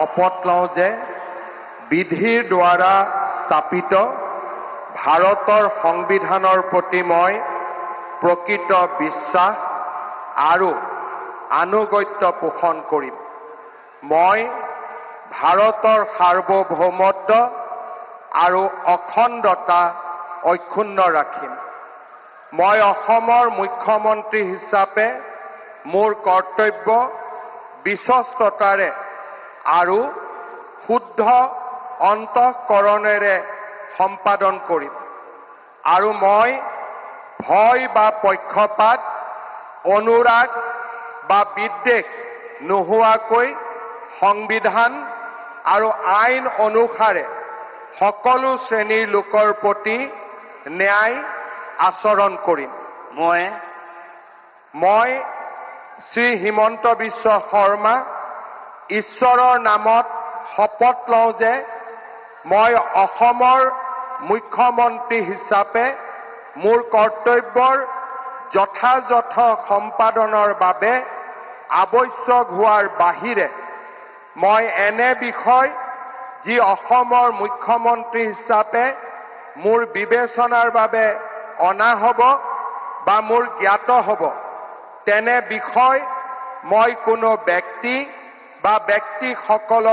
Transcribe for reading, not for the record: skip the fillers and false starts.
শপত লওঁ যে বিধিৰ দ্বাৰা স্থাপিত ভাৰতৰ সংবিধানৰ প্ৰতি মই প্ৰকৃত বিশ্বাস আৰু আনুগত্য পোষণ কৰিম। মই ভাৰতৰ সাৰ্বভৌমত্ব আৰু অখণ্ডতা অক্ষুণ্ণ ৰাখিম। মই অসমৰ মুখ্যমন্ত্ৰী হিচাপে মোৰ কৰ্তব্য বিশ্বস্ততাৰে আৰু শুদ্ধ অন্তঃকৰণেৰে সম্পাদন কৰিম আৰু মই ভয় বা পক্ষপাত, অনুৰাগ বা বিদ্বেষ নোহোৱাকৈ সংবিধান আৰু আইন অনুসাৰে সকলো শ্ৰেণীৰ লোকৰ প্ৰতি ন্যায় আচৰণ কৰিম। মই শ্ৰী হিমন্ত বিশ্ব শৰ্মা ঈশ্বৰৰ নামত শপত লওঁ যে মই অসমৰ মুখ্যমন্ত্ৰী হিচাপে মোৰ কৰ্তব্যৰ যথাযথ সম্পাদনৰ বাবে আৱশ্যক হোৱাৰ বাহিৰে মই এনে বিষয় যি অসমৰ মুখ্যমন্ত্ৰী হিচাপে মোৰ বিবেচনাৰ বাবে অনা হ'ব বা মোৰ জ্ঞাত হ'ব তেনে বিষয় মই কোনো ব্যক্তি বা ব্যক্তিসকলৰ